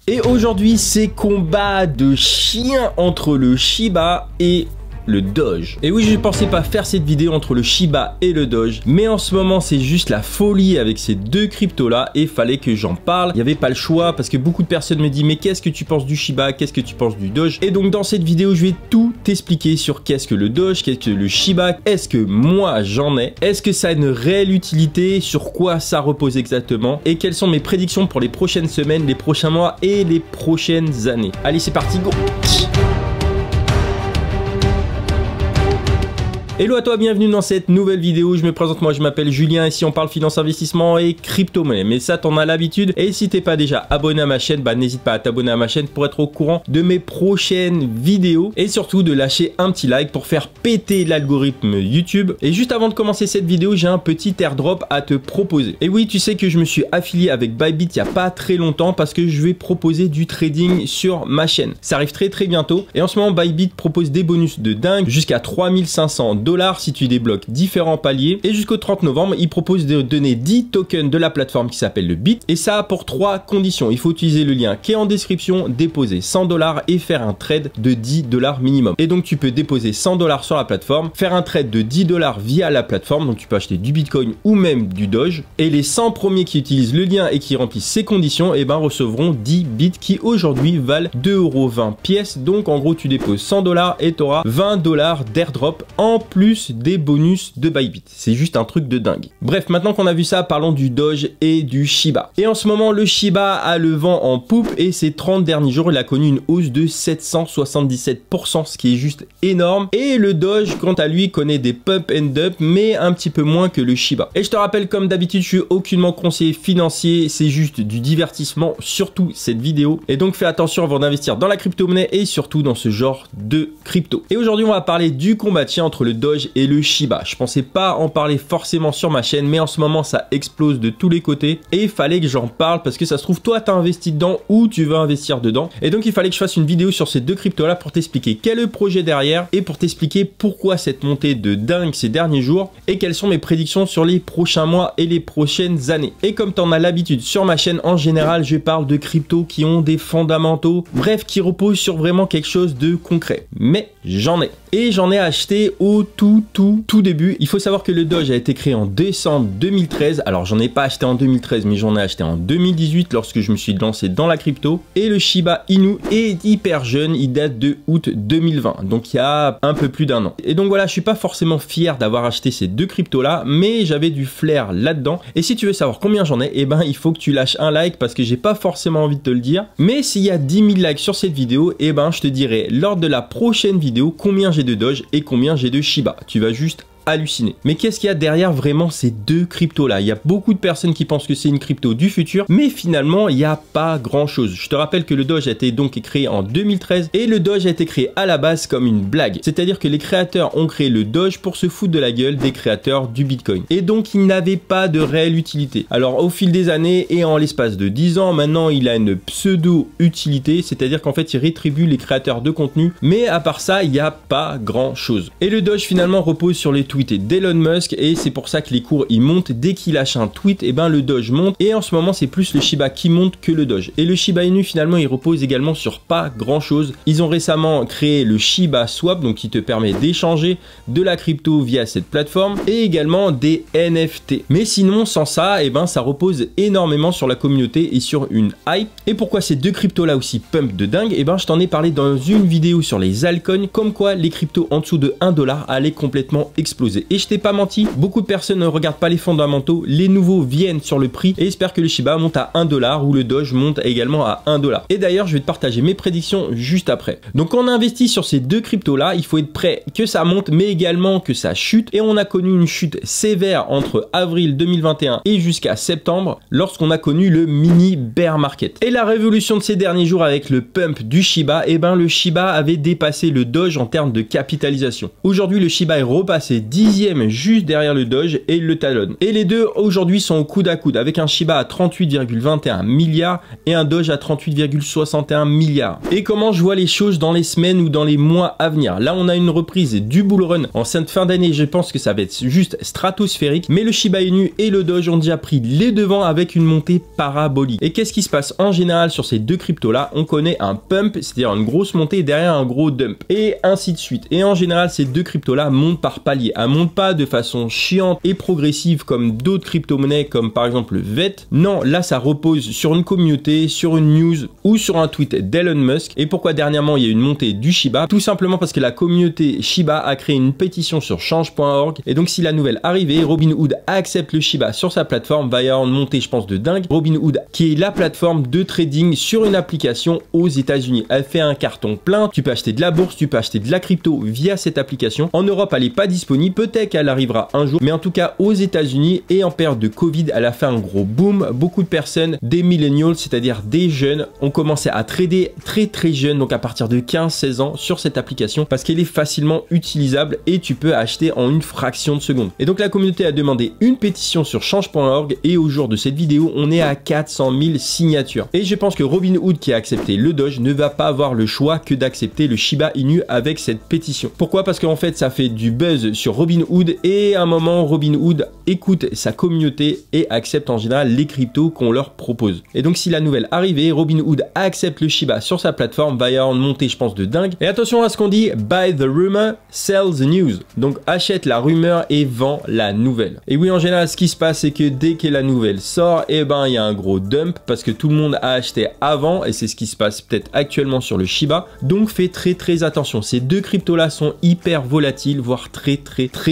Et aujourd'hui, c'est combat de chiens entre le Shiba et le Doge. Et oui, je pensais pas faire cette vidéo entre le Shiba et le Doge, mais en ce moment c'est juste la folie avec ces deux cryptos là et fallait que j'en parle. Il n'y avait pas le choix parce que beaucoup de personnes me disent mais qu'est-ce que tu penses du Shiba, qu'est-ce que tu penses du Doge? Et donc dans cette vidéo je vais tout t'expliquer sur qu'est-ce que le Doge, qu'est-ce que le Shiba, est-ce que moi j'en ai, est-ce que ça a une réelle utilité, sur quoi ça repose exactement et quelles sont mes prédictions pour les prochaines semaines, les prochains mois et les prochaines années. Allez, c'est parti, go! Hello à toi, bienvenue dans cette nouvelle vidéo. Je me présente, moi je m'appelle Julien. Ici on parle finance, investissement et crypto-monnaie. Mais ça t'en as l'habitude. Et si t'es pas déjà abonné à ma chaîne, bah n'hésite pas à t'abonner à ma chaîne pour être au courant de mes prochaines vidéos. Et surtout de lâcher un petit like pour faire péter l'algorithme YouTube. Et juste avant de commencer cette vidéo, j'ai un petit airdrop à te proposer. Et oui, tu sais que je me suis affilié avec Bybit il y a pas très longtemps parce que je vais proposer du trading sur ma chaîne. Ça arrive très bientôt. Et en ce moment, Bybit propose des bonus de dingue jusqu'à 3500 $ si tu débloques différents paliers, et jusqu'au 30 novembre il propose de donner 10 tokens de la plateforme qui s'appelle le BIT, et ça pour 3 conditions. Il faut utiliser le lien qui est en description, déposer 100 $ et faire un trade de 10 $ minimum. Et donc tu peux déposer 100 $ sur la plateforme, faire un trade de 10 $ via la plateforme, donc tu peux acheter du Bitcoin ou même du Doge, et les 100 premiers qui utilisent le lien et qui remplissent ces conditions, et ben recevront 10 bits qui aujourd'hui valent 2,20 € pièce. Donc en gros tu déposes 100 $ et tu auras 20 $ d'airdrop en plus des bonus de Bybit. C'est juste un truc de dingue. Bref, maintenant qu'on a vu ça, parlons du Doge et du Shiba. Et en ce moment, le Shiba a le vent en poupe et ces 30 derniers jours, il a connu une hausse de 777%, ce qui est juste énorme. Et le Doge, quant à lui, connaît des pump and dump, mais un petit peu moins que le Shiba. Et je te rappelle, comme d'habitude, je suis aucunement conseiller financier, c'est juste du divertissement, surtout cette vidéo. Et donc, fais attention avant d'investir dans la crypto-monnaie et surtout dans ce genre de crypto. Et aujourd'hui, on va parler du combat de chien entre le Doge et le Shiba. Je pensais pas en parler forcément sur ma chaîne, mais en ce moment ça explose de tous les côtés et il fallait que j'en parle parce que ça se trouve toi t'as investi dedans ou tu veux investir dedans, et donc il fallait que je fasse une vidéo sur ces deux cryptos là pour t'expliquer quel est le projet derrière et pour t'expliquer pourquoi cette montée de dingue ces derniers jours et quelles sont mes prédictions sur les prochains mois et les prochaines années. Et comme t'en as l'habitude sur ma chaîne, en général je parle de cryptos qui ont des fondamentaux, bref qui reposent sur vraiment quelque chose de concret, mais j'en ai. Et j'en ai acheté au tout début. Il faut savoir que le Doge a été créé en décembre 2013. Alors j'en ai pas acheté en 2013, mais j'en ai acheté en 2018 lorsque je me suis lancé dans la crypto. Et le Shiba Inu est hyper jeune, il date de août 2020. Donc il y a un peu plus d'un an. Et donc voilà, je suis pas forcément fier d'avoir acheté ces deux cryptos là, mais j'avais du flair là-dedans. Et si tu veux savoir combien j'en ai, eh ben il faut que tu lâches un like parce que j'ai pas forcément envie de te le dire. Mais s'il y a 10 000 likes sur cette vidéo, eh ben je te dirai lors de la prochaine vidéo combien j'ai de Doge et combien j'ai de Shiba. Tu vas juste halluciné. Mais qu'est-ce qu'il y a derrière vraiment ces deux cryptos là? Il y a beaucoup de personnes qui pensent que c'est une crypto du futur, mais finalement il n'y a pas grand chose. Je te rappelle que le Doge a été donc créé en 2013 et le Doge a été créé à la base comme une blague. C'est-à-dire que les créateurs ont créé le Doge pour se foutre de la gueule des créateurs du Bitcoin. Et donc il n'avait pas de réelle utilité. Alors au fil des années et en l'espace de 10 ans, maintenant il a une pseudo-utilité, c'est-à-dire qu'en fait il rétribue les créateurs de contenu, mais à part ça il n'y a pas grand chose. Et le Doge finalement repose sur les tweet d'Elon Musk et c'est pour ça que les cours ils montent. Dès qu'il lâche un tweet, et ben le Doge monte, et en ce moment c'est plus le Shiba qui monte que le Doge. Et le Shiba Inu finalement il repose également sur pas grand chose. Ils ont récemment créé le Shiba Swap, donc qui te permet d'échanger de la crypto via cette plateforme, et également des NFT. Mais sinon sans ça, et ben ça repose énormément sur la communauté et sur une hype. Et pourquoi ces deux cryptos là aussi pump de dingue? Et ben je t'en ai parlé dans une vidéo sur les altcoins, comme quoi les cryptos en dessous de 1 $ allaient complètement exploser. Et je t'ai pas menti, beaucoup de personnes ne regardent pas les fondamentaux, les nouveaux viennent sur le prix et espèrent que le Shiba monte à 1 $ ou le Doge monte également à 1 $. Et d'ailleurs, je vais te partager mes prédictions juste après. Donc quand on investit sur ces deux cryptos là, il faut être prêt que ça monte mais également que ça chute, et on a connu une chute sévère entre avril 2021 et jusqu'à septembre lorsqu'on a connu le mini bear market. Et la révolution de ces derniers jours avec le pump du Shiba, et ben le Shiba avait dépassé le Doge en termes de capitalisation. Aujourd'hui, le Shiba est repassé 10e juste derrière le Doge et le talonne. Et les deux aujourd'hui sont au coude à coude avec un Shiba à 38,21 milliards et un Doge à 38,61 milliards. Et comment je vois les choses dans les semaines ou dans les mois à venir? Là, on a une reprise du bull run en cette fin d'année. Je pense que ça va être juste stratosphérique, mais le Shiba Inu et le Doge ont déjà pris les devants avec une montée parabolique. Et qu'est-ce qui se passe en général sur ces deux cryptos là? On connaît un pump, c'est-à-dire une grosse montée derrière un gros dump, et ainsi de suite. Et en général, ces deux cryptos là montent par palier. Elles montent pas de façon chiante et progressive comme d'autres crypto-monnaies, comme par exemple le VET. Non, là, ça repose sur une communauté, sur une news ou sur un tweet d'Elon Musk. Et pourquoi dernièrement il y a une montée du Shiba? Tout simplement parce que la communauté Shiba a créé une pétition sur change.org. Et donc, si la nouvelle arrivait, Robinhood accepte le Shiba sur sa plateforme, va y avoir une montée, je pense, de dingue. Robinhood, qui est la plateforme de trading sur une application aux États-Unis. Elle fait un carton plein. Tu peux acheter de la bourse, tu peux acheter de la crypto via cette application. En Europe, elle n'est pas disponible. Peut-être qu'elle arrivera un jour, mais en tout cas, aux États-Unis et en période de Covid, elle a fait un gros boom. Beaucoup de personnes, des millennials, c'est-à-dire des jeunes, ont commencé à trader très jeunes, donc à partir de 15-16 ans sur cette application parce qu'elle est facilement utilisable et tu peux acheter en une fraction de seconde. Et donc la communauté a demandé une pétition sur change.org et au jour de cette vidéo, on est à 400 000 signatures. Et je pense que Robinhood qui a accepté le Doge ne va pas avoir le choix que d'accepter le Shiba Inu avec cette pétition. Pourquoi? Parce qu'en fait, ça fait du buzz sur Robinhood et à un moment, Robinhood écoute sa communauté et accepte en général les cryptos qu'on leur propose. Et donc si la nouvelle arrivait, Robinhood accepte le Shiba sur sa plateforme, va y avoir une montée, je pense, de dingue. Et attention à ce qu'on dit, buy the rumor, sell the news. Donc achète la rumeur et vend la nouvelle. Et oui, en général, ce qui se passe, c'est que dès que la nouvelle sort, et ben il y a un gros dump parce que tout le monde a acheté avant et c'est ce qui se passe peut-être actuellement sur le Shiba. Donc fais très attention. Ces deux cryptos là sont hyper volatiles, voire très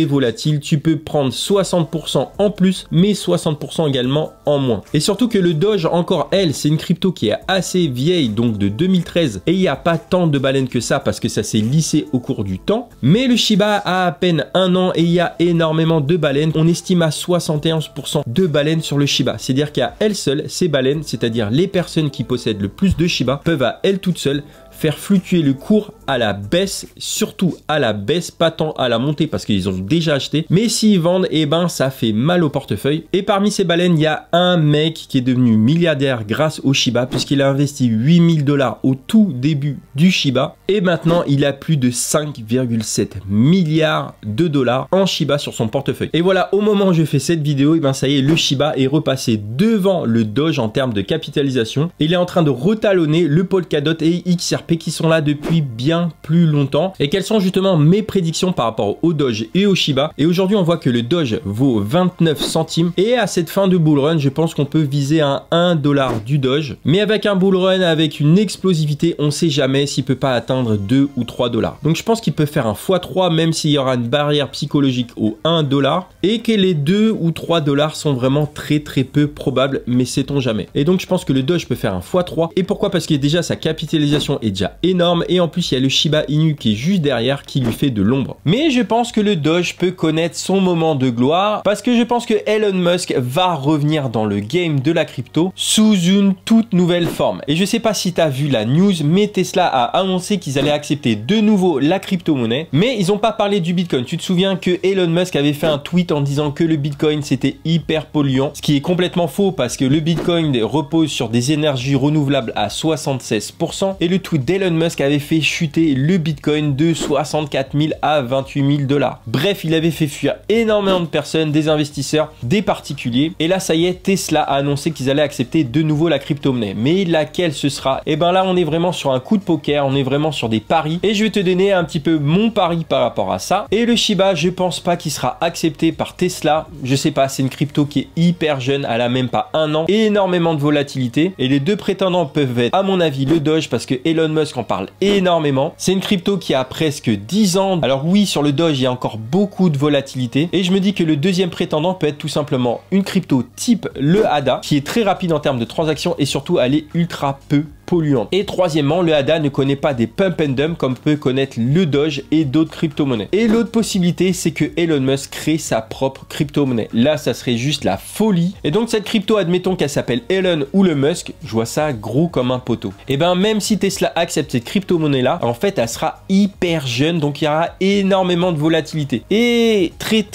volatiles. Tu peux prendre 60% en plus, mais 60% également en moins. Et surtout que le Doge, encore elle, c'est une crypto qui est assez vieille, donc de 2013, et il n'y a pas tant de baleines que ça parce que ça s'est lissé au cours du temps. Mais le Shiba a à peine un an et il y a énormément de baleines. On estime à 71% de baleines sur le Shiba. C'est-à-dire qu'à elles seules, ces baleines, c'est-à-dire les personnes qui possèdent le plus de Shiba, peuvent à elles toutes seules faire fluctuer le cours à la baisse, surtout à la baisse, pas tant à la montée parce qu'ils ont déjà acheté. Mais s'ils vendent, et ben ça fait mal au portefeuille. Et parmi ces baleines, il y a un mec qui est devenu milliardaire grâce au Shiba puisqu'il a investi 8000 $ au tout début du Shiba. Et maintenant, il a plus de 5,7 milliards de dollars en Shiba sur son portefeuille. Et voilà, au moment où je fais cette vidéo, et ben ça y est, le Shiba est repassé devant le Doge en termes de capitalisation. Il est en train de retalonner le Polkadot et XRP qui sont là depuis bien plus longtemps. Et quelles sont justement mes prédictions par rapport au Doge et au Shiba? Et aujourd'hui, on voit que le Doge vaut 29 centimes. Et à cette fin de bull run, je pense qu'on peut viser un 1 $ du Doge. Mais avec un bull run, avec une explosivité, on sait jamais s'il peut pas atteindre 2 ou 3 $. Donc je pense qu'il peut faire un x3 même s'il y aura une barrière psychologique au 1 $. Et que les 2 ou 3 $ sont vraiment très peu probables, mais sait-on jamais. Et donc je pense que le Doge peut faire un x3. Et pourquoi? Parce que déjà sa capitalisation est déjà énorme et en plus il y a le Shiba Inu qui est juste derrière qui lui fait de l'ombre. Mais je pense que le Doge peut connaître son moment de gloire parce que je pense que Elon Musk va revenir dans le game de la crypto sous une toute nouvelle forme. Et je sais pas si tu as vu la news, mais Tesla a annoncé qu'ils allaient accepter de nouveau la crypto-monnaie, mais ils n'ont pas parlé du Bitcoin. Tu te souviens que Elon Musk avait fait un tweet en disant que le Bitcoin c'était hyper polluant, ce qui est complètement faux parce que le Bitcoin repose sur des énergies renouvelables à 76% et le tweet d'Elon Musk avait fait chuter le Bitcoin de 64 000 à 28 000 $. Bref, il avait fait fuir énormément de personnes, des investisseurs, des particuliers. Et là, ça y est, Tesla a annoncé qu'ils allaient accepter de nouveau la crypto-monnaie. Mais laquelle ce sera? Et ben là, on est vraiment sur un coup de poker, on est vraiment sur des paris. Et je vais te donner un petit peu mon pari par rapport à ça. Et le Shiba, je pense pas qu'il sera accepté par Tesla. Je sais pas, c'est une crypto qui est hyper jeune, elle a même pas un an. Énormément de volatilité. Et les deux prétendants peuvent être, à mon avis, le Doge parce que Elon Musk en parle énormément. C'est une crypto qui a presque 10 ans. Alors oui, sur le Doge, il y a encore beaucoup de volatilité. Et je me dis que le deuxième prétendant peut être tout simplement une crypto type le ADA, qui est très rapide en termes de transactions et surtout, elle est ultra peu polluantes. Et troisièmement, le ADA ne connaît pas des pump and dump comme peut connaître le Doge et d'autres crypto-monnaies. Et l'autre possibilité, c'est que Elon Musk crée sa propre crypto-monnaie. Là, ça serait juste la folie. Et donc cette crypto, admettons qu'elle s'appelle Elon ou le Musk, je vois ça gros comme un poteau. Et ben même si Tesla accepte cette crypto-monnaie-là, en fait, elle sera hyper jeune, donc il y aura énormément de volatilité. Et très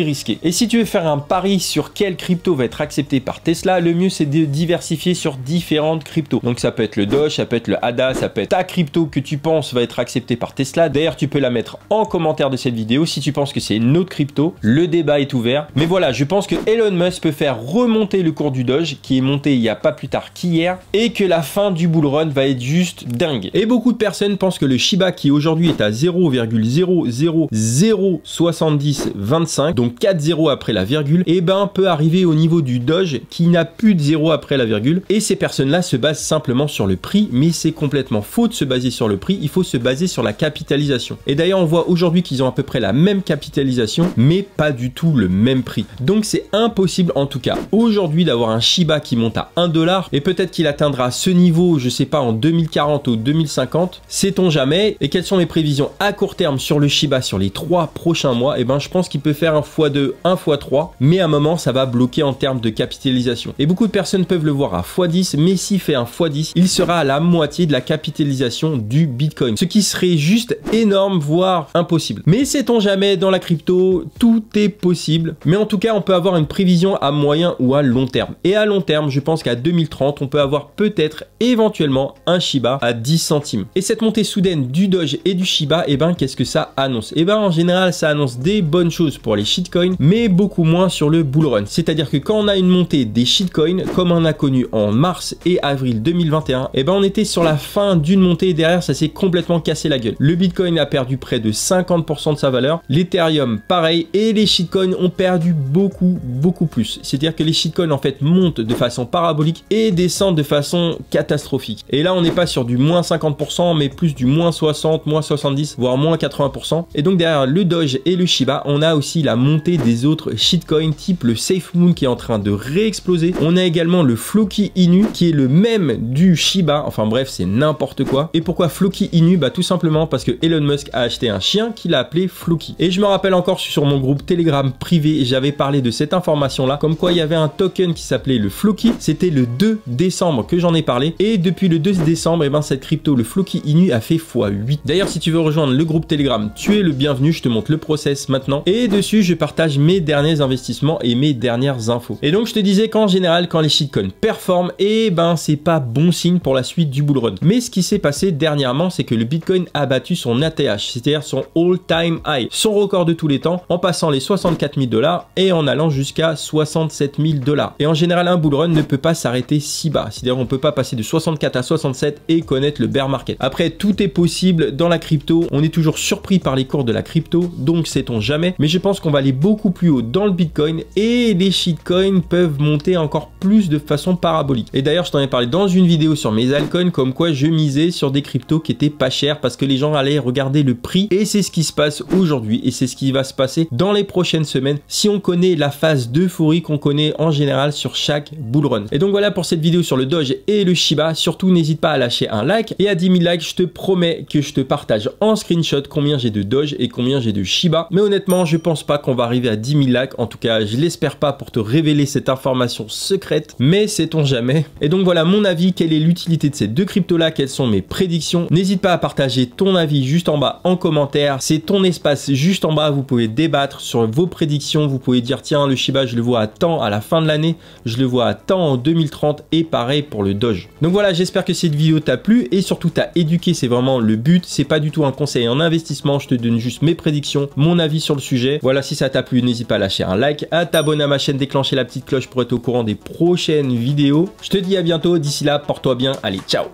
risqué. Et si tu veux faire un pari sur quelle crypto va être acceptée par Tesla, le mieux c'est de diversifier sur différentes cryptos. Donc ça peut être le Doge, ça peut être le ADA, ça peut être ta crypto que tu penses va être acceptée par Tesla. D'ailleurs, tu peux la mettre en commentaire de cette vidéo si tu penses que c'est une autre crypto. Le débat est ouvert. Mais voilà, je pense que Elon Musk peut faire remonter le cours du Doge qui est monté il n'y a pas plus tard qu'hier et que la fin du bull run va être juste dingue. Et beaucoup de personnes pensent que le Shiba qui aujourd'hui est à 0,0007025, donc 4 zéros après la virgule, et ben peut arriver au niveau du Doge qui n'a plus de 0 après la virgule. Et ces personnes-là se basent simplement sur le prix, mais c'est complètement faux de se baser sur le prix, il faut se baser sur la capitalisation. Et d'ailleurs, on voit aujourd'hui qu'ils ont à peu près la même capitalisation, mais pas du tout le même prix. Donc c'est impossible en tout cas aujourd'hui d'avoir un Shiba qui monte à 1 $, et peut-être qu'il atteindra ce niveau, je sais pas, en 2040 ou 2050, sait-on jamais. Et quelles sont mes prévisions à court terme sur le Shiba sur les 3 prochains mois? Et ben je pense qu'il peut faire un x2, un x3, mais à un moment ça va bloquer en termes de capitalisation. Et beaucoup de personnes peuvent le voir à x10, mais s'il fait un x10, il sera à la moitié de la capitalisation du Bitcoin, ce qui serait juste énorme, voire impossible. Mais sait-on jamais, dans la crypto, tout est possible. Mais en tout cas, on peut avoir une prévision à moyen ou à long terme. Et à long terme, je pense qu'à 2030, on peut avoir peut-être éventuellement un Shiba à 10 centimes. Et cette montée soudaine du Doge et du Shiba, et ben qu'est-ce que ça annonce? Et ben en général, ça annonce des bonnes choses pour les shitcoins, mais beaucoup moins sur le bull run. C'est-à-dire que quand on a une montée des shitcoins, comme on a connu en mars et avril 2021, et ben on était sur la fin d'une montée et derrière ça s'est complètement cassé la gueule. Le Bitcoin a perdu près de 50% de sa valeur, l'Ethereum pareil, et les shitcoins ont perdu beaucoup plus. C'est-à-dire que les shitcoins en fait montent de façon parabolique et descendent de façon catastrophique. Et là on n'est pas sur du moins 50%, mais plus du moins 60, moins 70, voire moins 80%. Et donc derrière le Doge et le Shiba, on a aussi la montée des autres shitcoins type le SafeMoon qui est en train de réexploser. On a également le Floki Inu qui est le même du Shiba. Enfin bref, c'est n'importe quoi. Et pourquoi Floki Inu? Bah tout simplement parce que Elon Musk a acheté un chien qu'il a appelé Floki. Et je me rappelle encore sur mon groupe Telegram privé, j'avais parlé de cette information là, comme quoi il y avait un token qui s'appelait le Floki. C'était le 2 décembre que j'en ai parlé. Et depuis le 2 décembre, et ben cette crypto, le Floki Inu, a fait x8. D'ailleurs, si tu veux rejoindre le groupe Telegram, tu es le bienvenu. Je te montre le process maintenant. Et dessus, je partage mes derniers investissements et mes dernières infos. Et donc, je te disais qu'en général, quand les shitcoins performent, et ben c'est pas bon signe pour la suite du bull run. Mais ce qui s'est passé dernièrement, c'est que le Bitcoin a battu son ATH, c'est-à-dire son all-time high, son record de tous les temps, en passant les 64 000 $ et en allant jusqu'à 67 000 $. Et en général, un bull run ne peut pas s'arrêter si bas. C'est-à-dire on peut pas passer de 64 à 67 et connaître le bear market. Après, tout est possible dans la crypto. On est toujours surpris par les cours de la crypto, donc sait-on jamais. Mais je pense qu'on va aller beaucoup plus haut dans le Bitcoin et les shitcoins peuvent monter encore plus de façon parabolique. Et d'ailleurs, je t'en ai parlé dans une vidéo sur mes altcoins, comme quoi je misais sur des cryptos qui étaient pas chers parce que les gens allaient regarder le prix. Et c'est ce qui se passe aujourd'hui et c'est ce qui va se passer dans les prochaines semaines si on connaît la phase d'euphorie qu'on connaît en général sur chaque bull run. Et donc voilà pour cette vidéo sur le Doge et le Shiba. Surtout, n'hésite pas à lâcher un like et à 10 000 likes, je te promets que je te partage en screenshot combien j'ai de Doge et combien j'ai de Shiba. Mais honnêtement, je pense pas qu'on va arriver à 10 000 likes. En tout cas, je l'espère pas pour te révéler cette information secrète, mais sait-on jamais. Et donc voilà mon avis, quelle est l'utilité de ces deux cryptos là, quelles sont mes prédictions. N'hésite pas à partager ton avis juste en bas en commentaire. C'est ton espace juste en bas, vous pouvez débattre sur vos prédictions, vous pouvez dire tiens le Shiba je le vois à temps à la fin de l'année, je le vois à temps en 2030 et pareil pour le Doge. Donc voilà, j'espère que cette vidéo t'a plu et surtout t'a éduqué, c'est vraiment le but, c'est pas du tout un conseil en investissement, je te donne juste mes prédictions, mon avis sur le sujet. Voilà, si ça t'a plu, n'hésite pas à lâcher un like, à t'abonner à ma chaîne, déclencher la petite cloche pour être au courant des prochaines vidéos. Je te dis à bientôt, d'ici là, porte-toi bien, allez ciao.